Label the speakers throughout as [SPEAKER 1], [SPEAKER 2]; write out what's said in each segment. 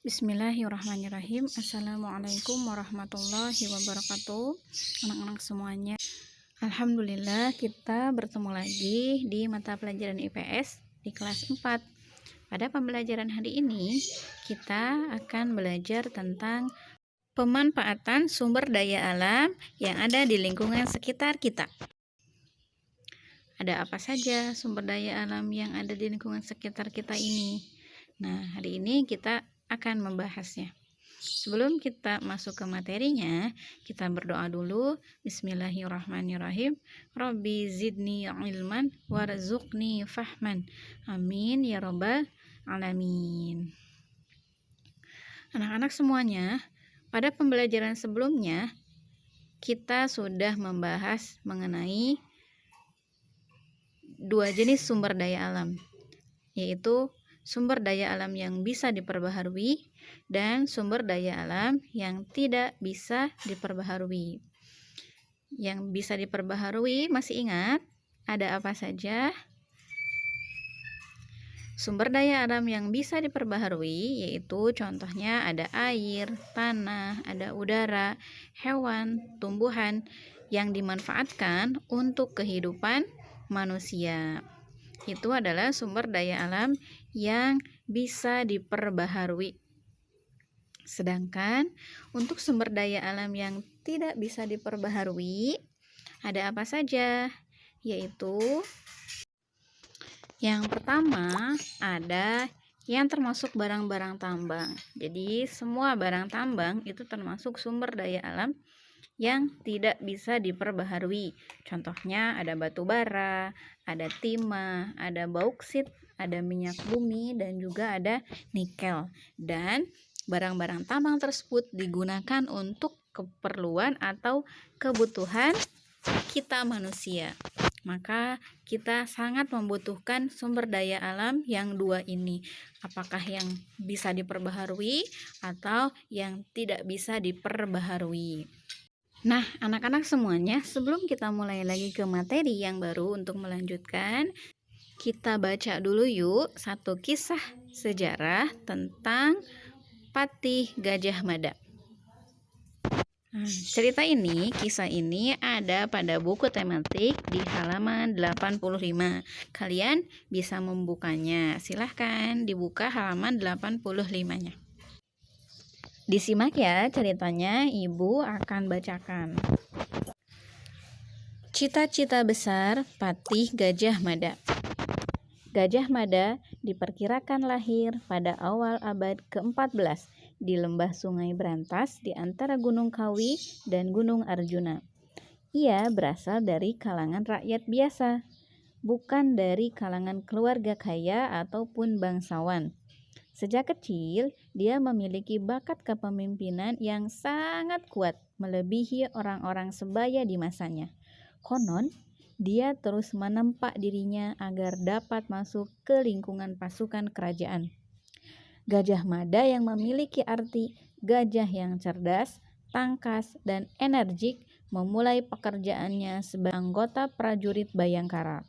[SPEAKER 1] Bismillahirrahmanirrahim. Assalamualaikum warahmatullahi wabarakatuh. Anak-anak semuanya, alhamdulillah kita bertemu lagi di mata pelajaran IPS di kelas 4. Pada pembelajaran hari ini kita akan belajar tentang pemanfaatan sumber daya alam yang ada di lingkungan sekitar kita. Ada apa saja sumber daya alam yang ada di lingkungan sekitar kita ini? Nah, hari ini kita akan membahasnya. Sebelum kita masuk ke materinya, kita berdoa dulu. Bismillahirrahmanirrahim. Rabbi zidni ilman warzuqni fahman. Amin ya rabbal alamin. Anak-anak semuanya, pada pembelajaran sebelumnya kita sudah membahas mengenai dua jenis sumber daya alam, yaitu sumber daya alam yang bisa diperbaharui dan sumber daya alam yang tidak bisa diperbaharui. Yang bisa diperbaharui, masih ingat ada apa saja? Sumber daya alam yang bisa diperbaharui yaitu contohnya ada air, tanah, ada udara, hewan, tumbuhan yang dimanfaatkan untuk kehidupan manusia. Itu adalah sumber daya alam yang bisa diperbaharui. Sedangkan untuk sumber daya alam yang tidak bisa diperbaharui, ada apa saja? Yaitu yang pertama ada yang termasuk barang-barang tambang. Jadi semua barang tambang itu termasuk sumber daya alam yang tidak bisa diperbaharui. Contohnya ada batu bara, ada timah, ada bauksit, ada minyak bumi, dan juga ada nikel. Dan barang-barang tambang tersebut digunakan untuk keperluan atau kebutuhan kita manusia. Maka kita sangat membutuhkan sumber daya alam yang dua ini. Apakah yang bisa diperbaharui atau yang tidak bisa diperbaharui. Nah, anak-anak semuanya, sebelum kita mulai lagi ke materi yang baru untuk melanjutkan, kita baca dulu yuk satu kisah sejarah tentang Patih Gajah Mada. Cerita ini, kisah ini ada pada buku tematik di halaman 85. Kalian bisa membukanya. Silahkan dibuka halaman 85-nya. Disimak ya ceritanya, Ibu akan bacakan. Cita-cita besar Patih Gajah Mada. Gajah Mada diperkirakan lahir pada awal abad ke-14 di lembah Sungai Brantas di antara Gunung Kawi dan Gunung Arjuna. Ia berasal dari kalangan rakyat biasa, bukan dari kalangan keluarga kaya ataupun bangsawan. Sejak kecil, dia memiliki bakat kepemimpinan yang sangat kuat, melebihi orang-orang sebaya di masanya. Konon, dia terus menempa dirinya agar dapat masuk ke lingkungan pasukan kerajaan. Gajah Mada yang memiliki arti gajah yang cerdas, tangkas, dan energik memulai pekerjaannya sebagai anggota prajurit Bayangkara.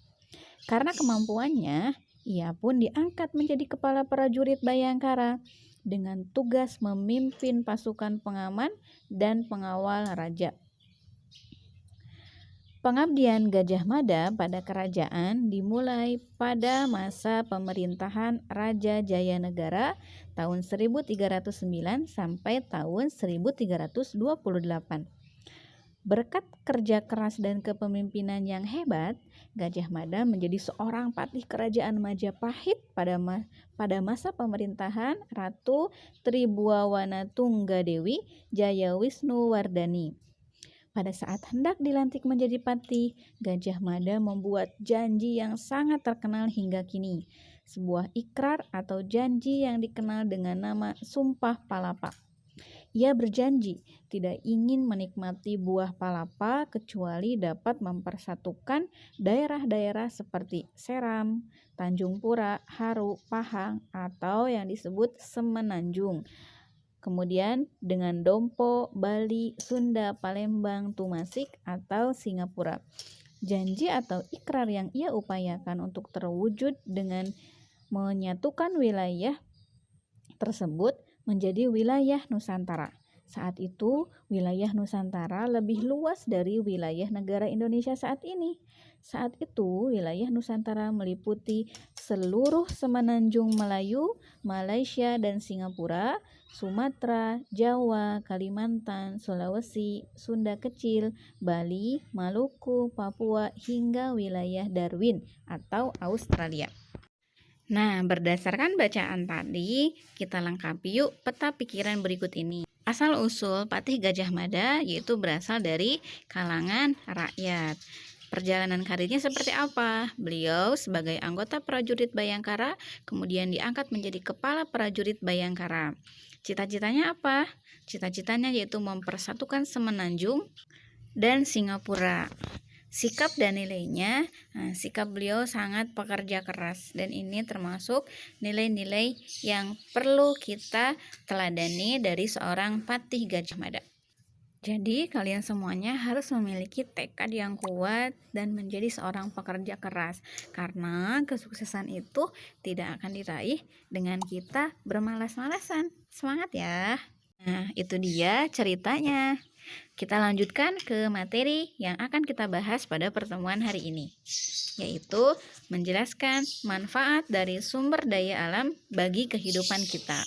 [SPEAKER 1] Karena kemampuannya, ia pun diangkat menjadi kepala prajurit Bayangkara dengan tugas memimpin pasukan pengaman dan pengawal raja. Pengabdian Gajah Mada pada kerajaan dimulai pada masa pemerintahan Raja Jayanegara tahun 1309 sampai tahun 1328. Berkat kerja keras dan kepemimpinan yang hebat, Gajah Mada menjadi seorang patih kerajaan Majapahit pada masa pemerintahan Ratu Tribhuwana Tunggadewi Jayawisnuwardani. Pada saat hendak dilantik menjadi patih, Gajah Mada membuat janji yang sangat terkenal hingga kini, sebuah ikrar atau janji yang dikenal dengan nama Sumpah Palapa. Ia berjanji tidak ingin menikmati buah palapa kecuali dapat mempersatukan daerah-daerah seperti Seram, Tanjung Pura, Haru, Pahang, atau yang disebut Semenanjung. Kemudian dengan Dompo, Bali, Sunda, Palembang, Tumasik, atau Singapura. Janji atau ikrar yang ia upayakan untuk terwujud dengan menyatukan wilayah tersebut menjadi wilayah Nusantara. Saat itu, wilayah Nusantara lebih luas dari wilayah negara Indonesia saat ini. Saat itu, wilayah Nusantara meliputi seluruh semenanjung Melayu, Malaysia dan Singapura, Sumatera, Jawa, Kalimantan, Sulawesi, Sunda Kecil, Bali, Maluku, Papua, hingga wilayah Darwin atau Australia. Nah, berdasarkan bacaan tadi, kita lengkapi yuk peta pikiran berikut ini. Asal-usul Patih Gajah Mada yaitu berasal dari kalangan rakyat. Perjalanan karirnya seperti apa? Beliau sebagai anggota prajurit Bayangkara, kemudian diangkat menjadi kepala prajurit Bayangkara. Cita-citanya apa? Cita-citanya yaitu mempersatukan Semenanjung dan Singapura. Sikap dan nilainya, sikap beliau sangat pekerja keras dan ini termasuk nilai-nilai yang perlu kita teladani dari seorang Patih Gajah Mada. Jadi kalian semuanya harus memiliki tekad yang kuat dan menjadi seorang pekerja keras karena kesuksesan itu tidak akan diraih dengan kita bermalas-malasan. Semangat ya! Nah, itu dia ceritanya. Kita lanjutkan ke materi yang akan kita bahas pada pertemuan hari ini, yaitu menjelaskan manfaat dari sumber daya alam bagi kehidupan kita.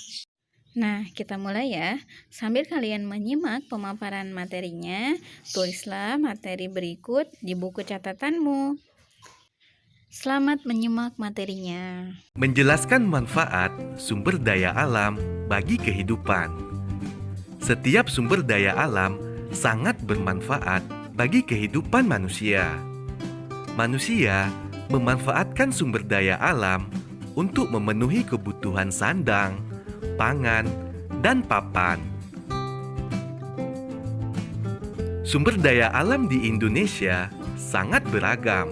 [SPEAKER 1] Nah, kita mulai ya. Sambil kalian menyimak pemaparan materinya, tulislah materi berikut di buku catatanmu. Selamat menyimak materinya.
[SPEAKER 2] Menjelaskan manfaat sumber daya alam bagi kehidupan. Setiap sumber daya alam sangat bermanfaat bagi kehidupan manusia. Manusia memanfaatkan sumber daya alam untuk memenuhi kebutuhan sandang, pangan, dan papan. Sumber daya alam di Indonesia sangat beragam.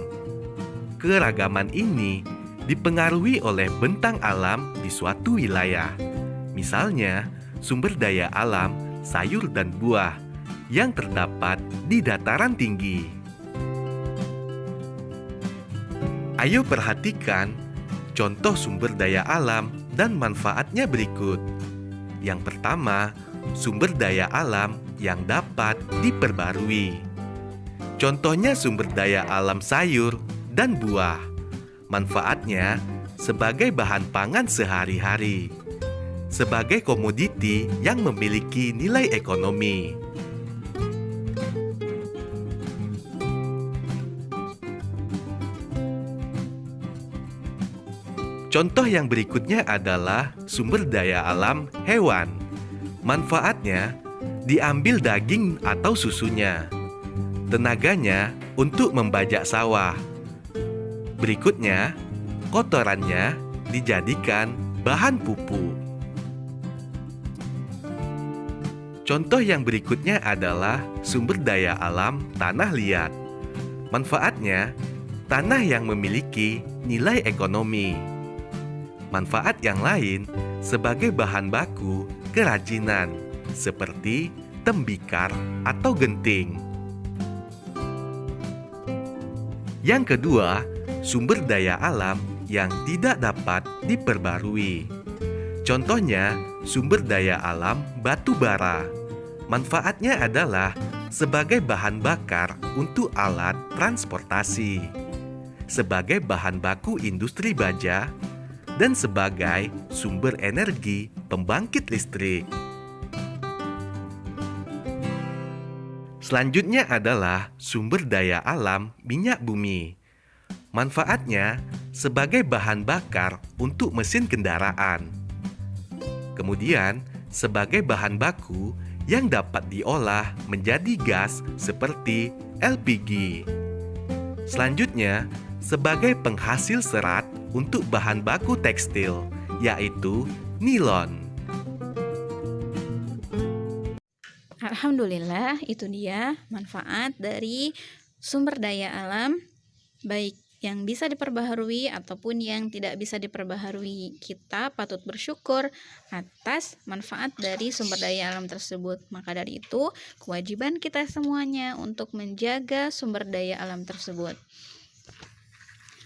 [SPEAKER 2] Keragaman ini dipengaruhi oleh bentang alam di suatu wilayah. Misalnya, sumber daya alam sayur dan buah yang terdapat di dataran tinggi. Ayo perhatikan contoh sumber daya alam dan manfaatnya berikut. Yang pertama, sumber daya alam yang dapat diperbarui. Contohnya sumber daya alam sayur dan buah. Manfaatnya sebagai bahan pangan sehari-hari, sebagai komoditi yang memiliki nilai ekonomi. Contoh yang berikutnya adalah sumber daya alam hewan. Manfaatnya diambil daging atau susunya. Tenaganya untuk membajak sawah. Berikutnya, kotorannya dijadikan bahan pupuk. Contoh yang berikutnya adalah sumber daya alam tanah liat. Manfaatnya, tanah yang memiliki nilai ekonomi. Manfaat yang lain sebagai bahan baku kerajinan seperti tembikar atau genting. Yang kedua, sumber daya alam yang tidak dapat diperbarui. Contohnya, sumber daya alam batu bara. Manfaatnya adalah sebagai bahan bakar untuk alat transportasi, sebagai bahan baku industri baja, dan sebagai sumber energi pembangkit listrik. Selanjutnya adalah sumber daya alam minyak bumi. Manfaatnya sebagai bahan bakar untuk mesin kendaraan. Kemudian, sebagai bahan baku yang dapat diolah menjadi gas seperti LPG. Selanjutnya, sebagai penghasil serat untuk bahan baku tekstil, yaitu nilon.
[SPEAKER 1] Alhamdulillah, itu dia manfaat dari sumber daya alam, baik yang bisa diperbaharui ataupun yang tidak bisa diperbaharui. Kita patut bersyukur atas manfaat dari sumber daya alam tersebut. Maka dari itu, kewajiban kita semuanya untuk menjaga sumber daya alam tersebut.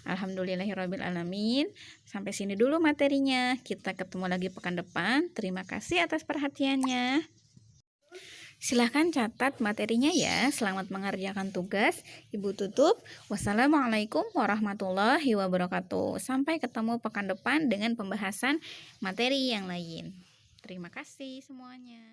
[SPEAKER 1] Alhamdulillahirabbil alamin. Sampai sini dulu materinya. Kita ketemu lagi pekan depan. Terima kasih atas perhatiannya. Silahkan catat materinya ya. Selamat mengerjakan tugas. Ibu tutup. Wassalamualaikum warahmatullahi wabarakatuh. Sampai ketemu pekan depan dengan pembahasan materi yang lain. Terima kasih semuanya.